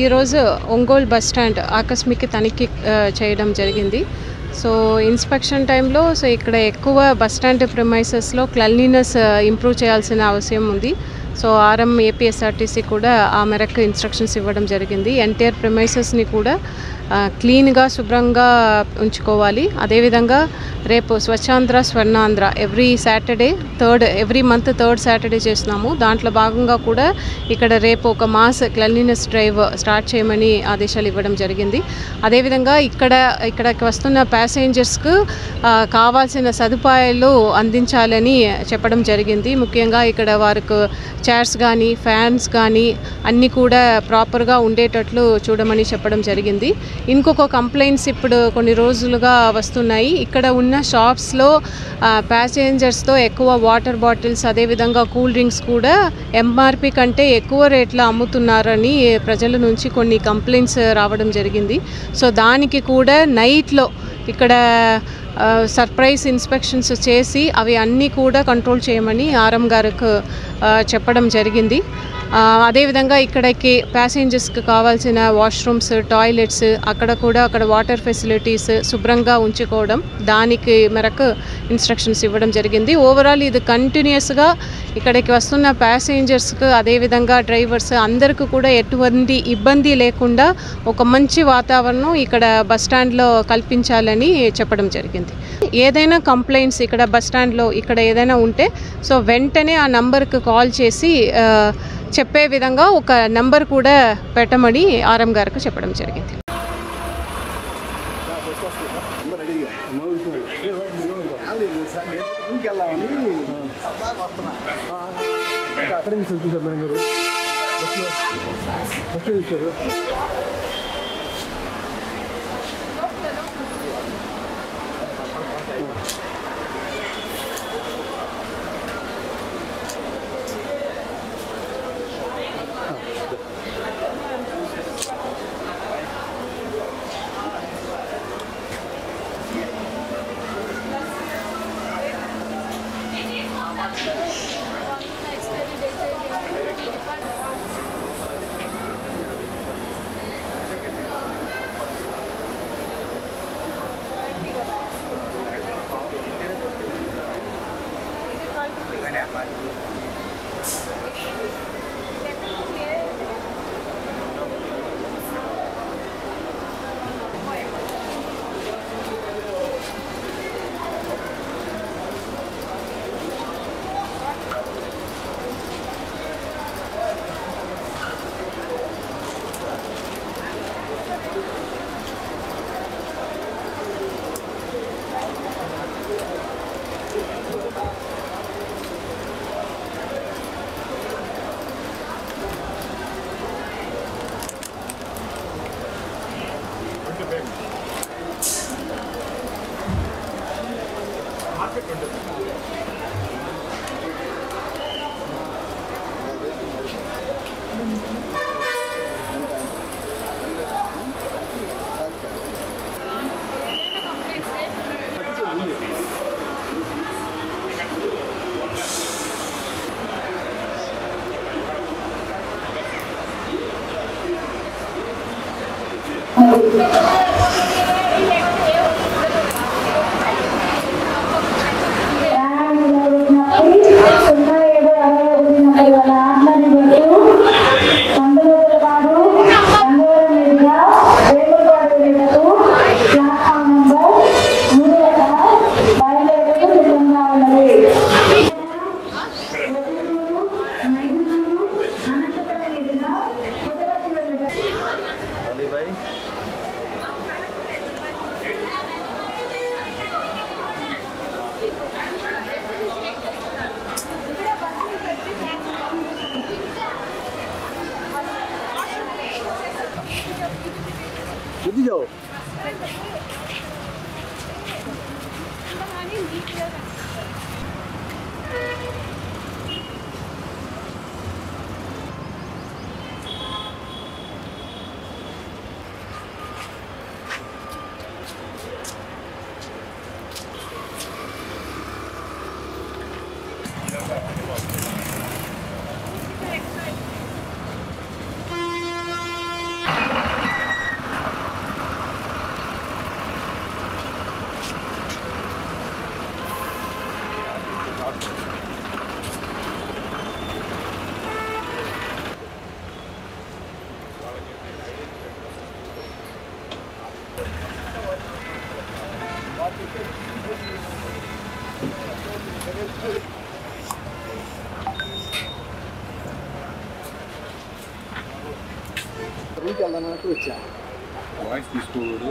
ఈరోజు Ongole bus stand ఆకస్మిక తనిఖీ చేయడం జరిగింది. సో ఇన్స్పెక్షన్ టైంలో ఇక్కడ ఎక్కువ బస్ స్టాండ్ ప్రిమైసెస్లో క్లెన్లీనెస్ ఇంప్రూవ్ చేయాల్సిన అవసరం ఉంది. సో ఆర్ఎం ఏపీఎస్ఆర్టీసీ కూడా ఆ మేరకు ఇన్స్ట్రక్షన్స్ ఇవ్వడం జరిగింది. ఎంటైర్ ప్రిమైసెస్ని కూడా క్లీన్గా శుభ్రంగా ఉంచుకోవాలి. అదేవిధంగా రేపు స్వచ్ఛాంధ్ర స్వర్ణాంధ్ర ఎవ్రీ మంత్ థర్డ్ సాటర్డే చేస్తున్నాము. దాంట్లో భాగంగా కూడా ఇక్కడ రేపు ఒక మాస్ క్లెన్లీనెస్ డ్రైవ్ స్టార్ట్ చేయమని ఆదేశాలు ఇవ్వడం జరిగింది. అదేవిధంగా ఇక్కడికి వస్తున్న ప్యాసింజర్స్కు కావాల్సిన సదుపాయాలు అందించాలని చెప్పడం జరిగింది. ముఖ్యంగా ఇక్కడ వారికి చైర్స్ కానీ ఫ్యాన్స్ కానీ అన్నీ కూడా ప్రాపర్గా ఉండేటట్లు చూడమని చెప్పడం జరిగింది. ఇంకొక కంప్లైంట్స్ ఇప్పుడు కొన్ని రోజులుగా వస్తున్నాయి. ఇక్కడ ఉన్న షాప్స్లో ప్యాసింజర్స్తో ఎక్కువ వాటర్ బాటిల్స్ అదేవిధంగా కూల్ డ్రింక్స్ కూడా ఎంఆర్పి కంటే ఎక్కువ రేట్లో అమ్ముతున్నారని ప్రజల నుంచి కొన్ని కంప్లైంట్స్ రావడం జరిగింది. సో దానికి కూడా నైట్లో ఇక్కడ సర్ప్రైజ్ ఇన్స్పెక్షన్స్ చేసి అవి అన్నీ కూడా కంట్రోల్ చేయమని ఆర్ఎం గారికి చెప్పడం జరిగింది. అదేవిధంగా ఇక్కడికి ప్యాసింజర్స్కి కావాల్సిన వాష్రూమ్స్ టాయిలెట్స్ అక్కడ వాటర్ ఫెసిలిటీస్ శుభ్రంగా ఉంచుకోవడం దానికి మేరకు ఇన్స్ట్రక్షన్స్ ఇవ్వడం జరిగింది. ఓవరాల్ ఇది కంటిన్యూస్గా ఇక్కడికి వస్తున్న ప్యాసింజర్స్కి అదేవిధంగా డ్రైవర్స్ అందరికీ కూడా ఎటువంటి ఇబ్బంది లేకుండా ఒక మంచి వాతావరణం ఇక్కడ బస్ స్టాండ్లో కల్పించాలని చెప్పడం జరిగింది. ఏదైనా కంప్లైంట్స్ ఇక్కడ బస్ స్టాండ్లో ఏదైనా ఉంటే సో వెంటనే ఆ నంబర్కి కాల్ చేసి చెప్పే విధంగా ఒక నంబర్ కూడా పెట్టమని ఆర్ఎం గారికి చెప్పడం జరిగింది. వాయిస్ తీసుకోడు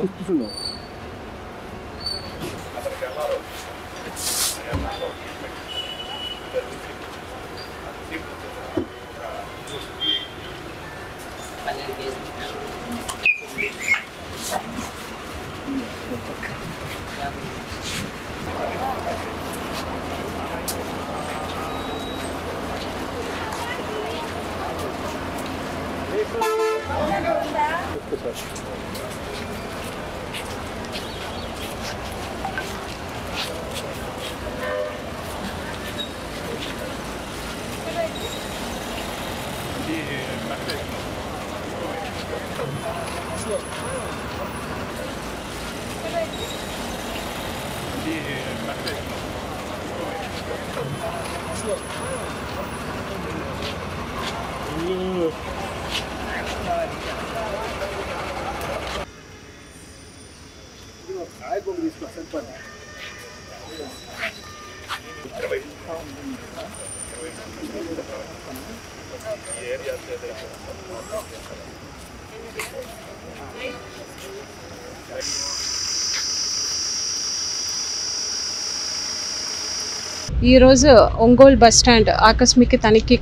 ఈరోజు ఒంగోలు బస్ స్టాండ్ ఆకస్మిక తనిఖీ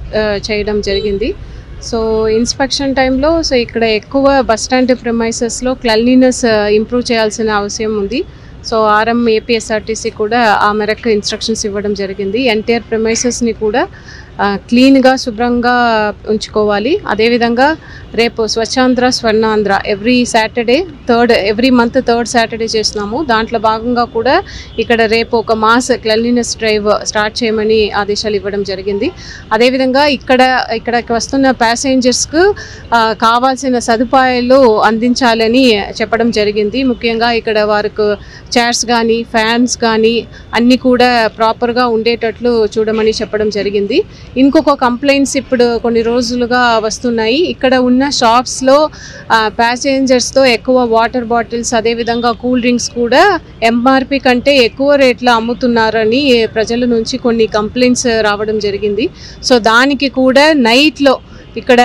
చేయడం జరిగింది. సో ఇన్స్పెక్షన్ టైంలో సో ఇక్కడ ఎక్కువ బస్ స్టాండ్ ప్రిమైసెస్లో క్లెన్లీనెస్ ఇంప్రూవ్ చేయాల్సిన అవసరం ఉంది. సో ఆర్ఎం ఏపీఎస్ఆర్టీసీ కూడా ఆ మేరకు ఇన్స్ట్రక్షన్స్ ఇవ్వడం జరిగింది. ఎంటైర్ ప్రిమైసెస్ని కూడా క్లీన్గా శుభ్రంగా ఉంచుకోవాలి. అదేవిధంగా రేపు స్వచ్ఛాంధ్ర స్వర్ణాంధ్ర ఎవ్రీ మంత్ థర్డ్ సాటర్డే చేస్తున్నాము. దాంట్లో భాగంగా కూడా ఇక్కడ రేపు ఒక మాస్ క్లెన్లీనెస్ డ్రైవ్ స్టార్ట్ చేయమని ఆదేశాలు ఇవ్వడం జరిగింది. అదేవిధంగా ఇక్కడికి వస్తున్న ప్యాసింజర్స్కు కావాల్సిన సదుపాయాలు అందించాలని చెప్పడం జరిగింది. ముఖ్యంగా ఇక్కడ వారికి చైర్స్ కానీ ఫ్యాన్స్ కానీ అన్నీ కూడా ప్రాపర్గా ఉండేటట్లు చూడమని చెప్పడం జరిగింది. ఇంకొక కంప్లైంట్స్ ఇప్పుడు కొన్ని రోజులుగా వస్తున్నాయి. ఇక్కడ ఉన్న షాప్స్లో ప్యాసింజర్స్తో ఎక్కువ వాటర్ బాటిల్స్ అదేవిధంగా కూల్ డ్రింక్స్ కూడా ఎంఆర్పి కంటే ఎక్కువ రేట్లో అమ్ముతున్నారని ప్రజల నుంచి కొన్ని కంప్లైంట్స్ రావడం జరిగింది. సో దానికి కూడా నైట్లో ఇక్కడ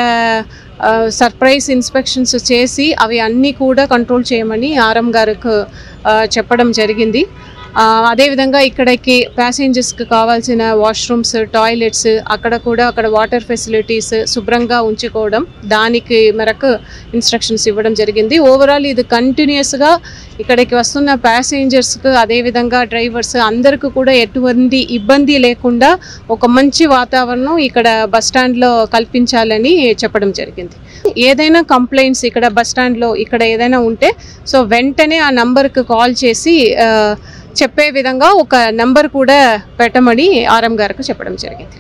సర్ప్రైజ్ ఇన్స్పెక్షన్స్ చేసి అవి అన్నీ కూడా కంట్రోల్ చేయమని ఆర్ఎం గారికి చెప్పడం జరిగింది. అదేవిధంగా ఇక్కడికి ప్యాసింజర్స్కి కావాల్సిన వాష్రూమ్స్ టాయిలెట్స్ అక్కడ వాటర్ ఫెసిలిటీస్ శుభ్రంగా ఉంచుకోవడం దానికి మేరకు ఇన్స్ట్రక్షన్స్ ఇవ్వడం జరిగింది. ఓవరాల్ ఇది కంటిన్యూస్గా ఇక్కడికి వస్తున్న ప్యాసింజర్స్కి అదేవిధంగా డ్రైవర్స్ అందరికీ కూడా ఎటువంటి ఇబ్బంది లేకుండా ఒక మంచి వాతావరణం ఇక్కడ బస్ స్టాండ్లో కల్పించాలని చెప్పడం జరిగింది. ఏదైనా కంప్లైంట్స్ ఇక్కడ బస్ స్టాండ్లో ఇక్కడ ఏదైనా ఉంటే సో వెంటనే ఆ నంబర్కి కాల్ చేసి చెప్పే విధంగా ఒక నంబర్ కూడా పెట్టమని ఆర్ఎం గారికి చెప్పడం జరిగింది.